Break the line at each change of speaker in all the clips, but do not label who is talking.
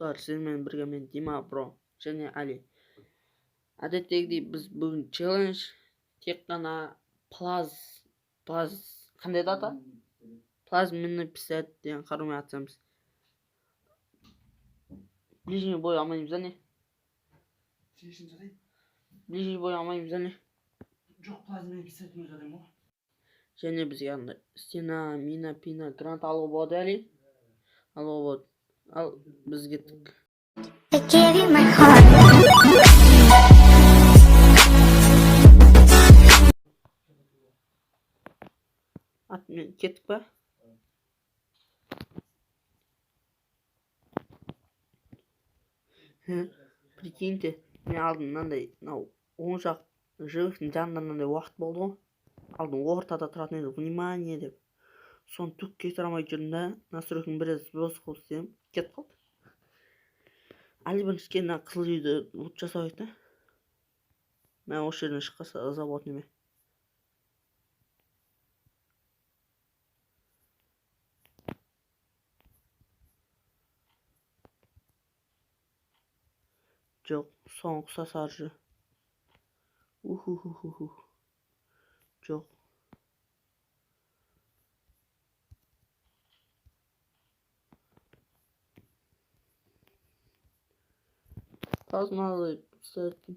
Dostlar, sizlerle birga men Dima Bro және Ali. Әдеттегідей біз бүгін челлендж тек қана қандай аты? Плазменный пистолет деген қарумен атсамыз. Ближний бой алмаймыз, не? Ближний бой алмаймыз, не?
Жоқ, плазменный пистолетмен жатайын ғой.
Және бізге андай стена, мина, пина, гранат алуға болады, Ali. Алуға болады. Ал біз кеттік.
I gave you my heart.
Атымен кеттік па? Прикиньте, мен алдым мынандай, оң жақ живықтың жанында мынандай уақыт болды ғой. Алдым ортада тұратын еді, внимание деп. Соны түкке кете алмай жүрдім да, настройканы біраз бұзық қылып істедім, кетіп қалды. Ali бірінші келген қызыл үйді лут жасап айтты. Мен осы жерден шыққаса ыза болатын еме. Жоқ, соңғы ұқсас аржы. Жоқ. Плазмалы пистолеттің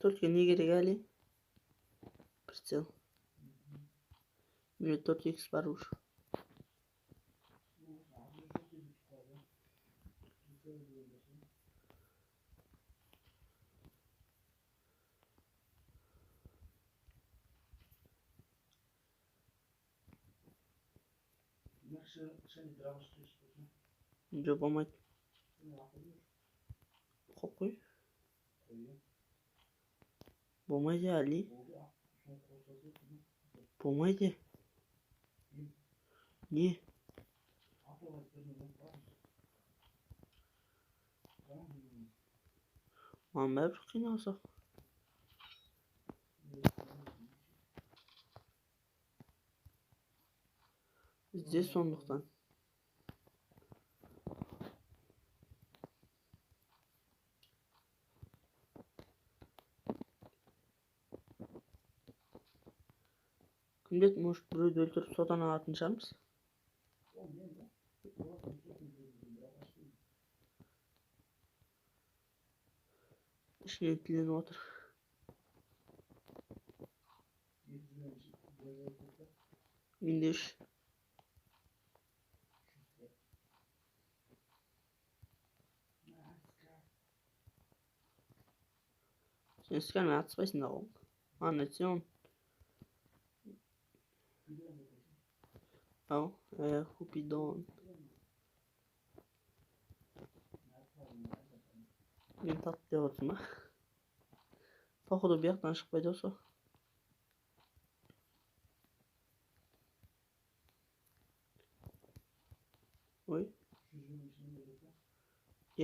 төртке не керек, Ali? Прицел. Міне 4х бар уж. Жоқ, болмайды. Қой. Болмайды, Ali. Болмайды. Не? Маған бәрібір қиналсақ. Бізде сондықтан. Кім біледі, может біреуді өлтіріп содан алатын шығармыз. Ішінен тіленіп отыр. Менде үш. Сен сканмен атыспайсың да ғой. Ана сен. Ау, Купидон. Мен татты деп отырмын ба? Походу bu yoqdan шықпайды осы. Ой. Е.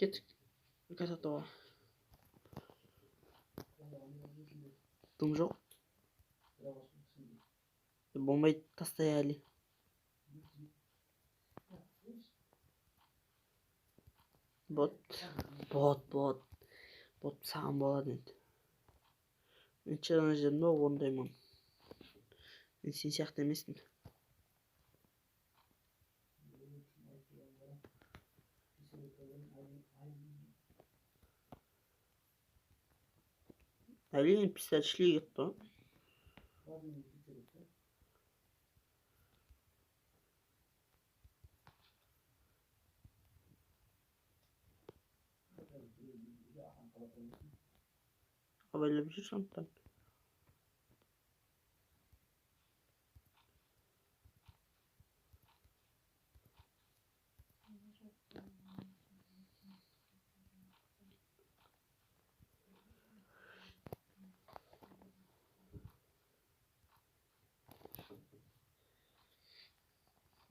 Кеттік. Кататова. Дым жоқ. Болмайды, тастай, Ali. Бот саған болады енді. Мен челлендждерімді орындаймын. Мен сен сияқты емеспін. Ali пистолетшілігі кетті. Абайлап жүр сондықтан.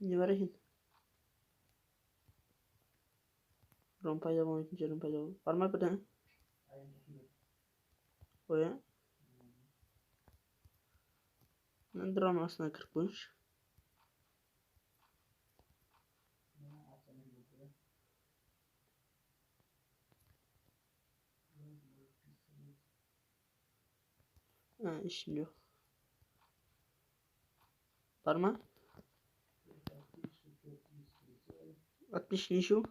Не бар екен? Ром пайда болмайтын жерім пайда болды. Бар ма бірдеңе?
Ayın tutmuyor.
O ya. Ben dramasına 40 koymuş. Ha, işim yok. Var mı? 60 ne şu?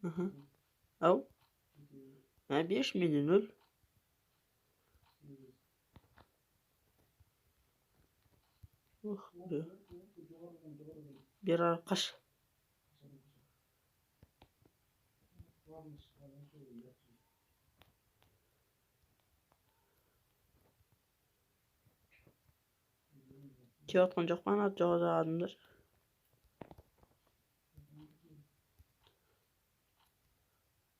Hı hı. Al. Ha 5 milyon öl. Oh be. Bir arkadaş. Kağıt koncak bana atacağı adımdır.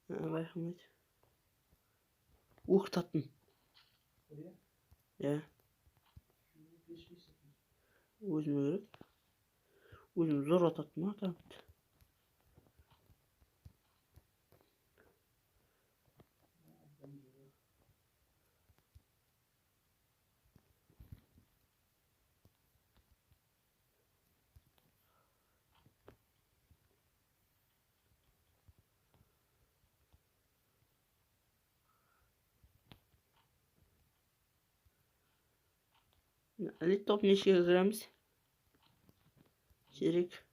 Rahmet. Tatlım. Ya. Özüm öyle. Özüm zor atattım ha. Ali top ne şey giremiz? Çeyrek.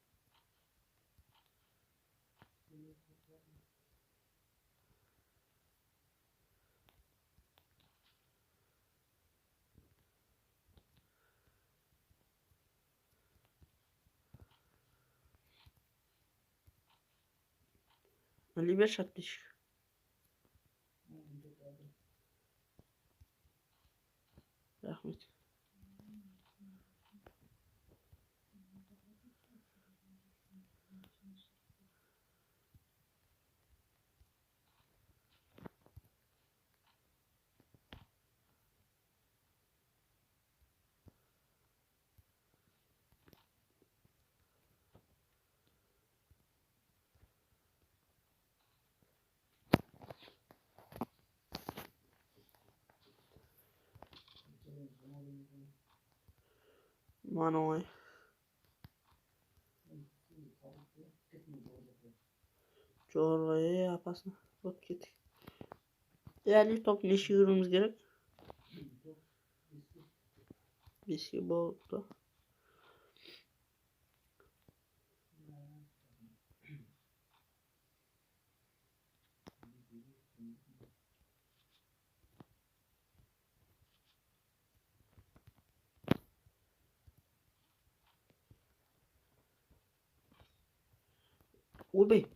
Ali 5 60. Rahmet. Manoy. Çorbayı yapasın. Bak git. Değerli top ne şiirimiz gerek? Biski boğuldu. Ubi.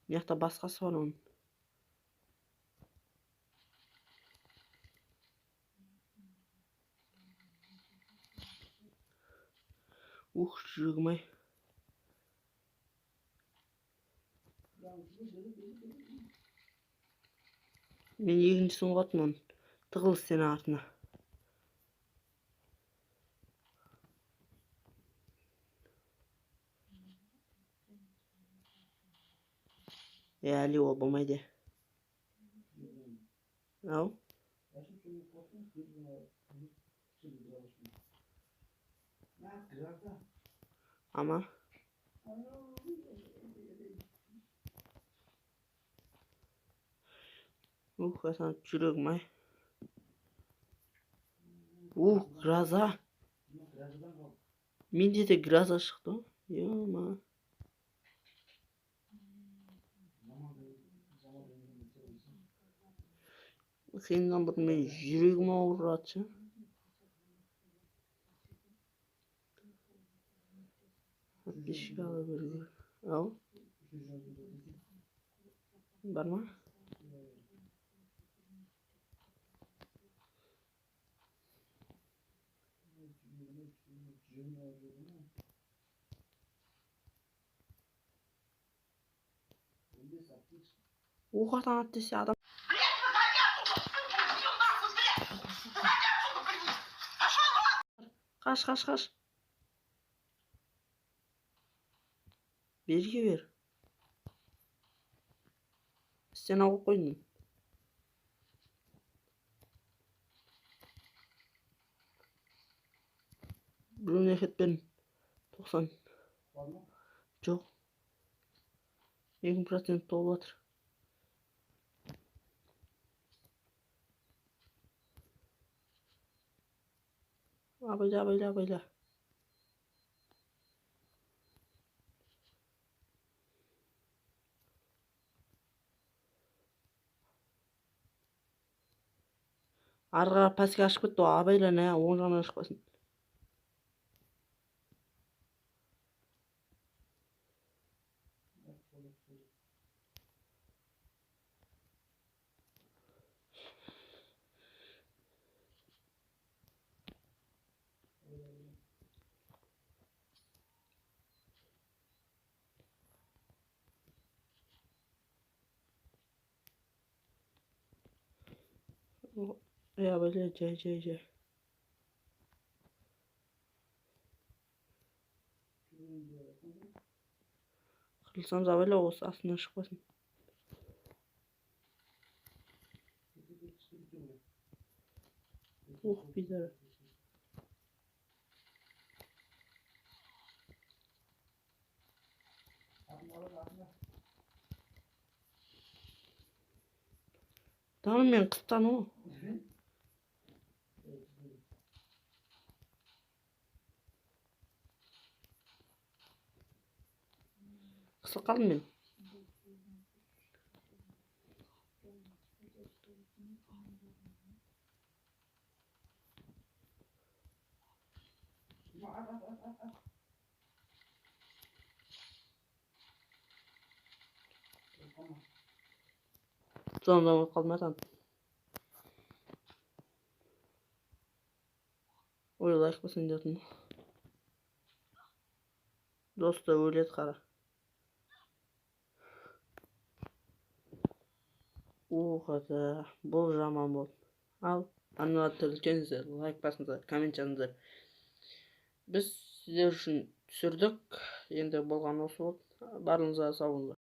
Yakta baskısı var onun. Жигмай. Men екіншісін ұғатмын. Тығылыс сені артына. Әлі ол болмайды. Ау? Ama. Hasan жүрегім ай. Гроза. Менде де гроза шықты. Ема. Сенен бұрын мен жүрегім ауыратшы. Подписчик ала берген. Ау? Бар ма? Оқ атан ат десе адам Қаш. Берге бер. Сен алып қойдың. Біреуіне әкет берін. 90.
Var mı?
Жоқ. 20% толып жатыр. Абайла. Арғы пәске ашып кетті ғой, абайла не, оң жағынан шықпасын. Абайла, жай. Қырылсам абайла, осы астынан шықпасын. Ух, пидары. Tamam, men қыстан о. Қысып қалдым мен. Sonunda kalmadan. Ойлайық басын дейтін. Доста өледі қара. Қата, бұл жаман болды. Ал, аннуатты үлкеніздер, лайк басыңыздар, коммент жазыңыздар. Біз сіздер үшін түсірдік. Енді болған осы болды. Барлығыңызға сау болыңыздар.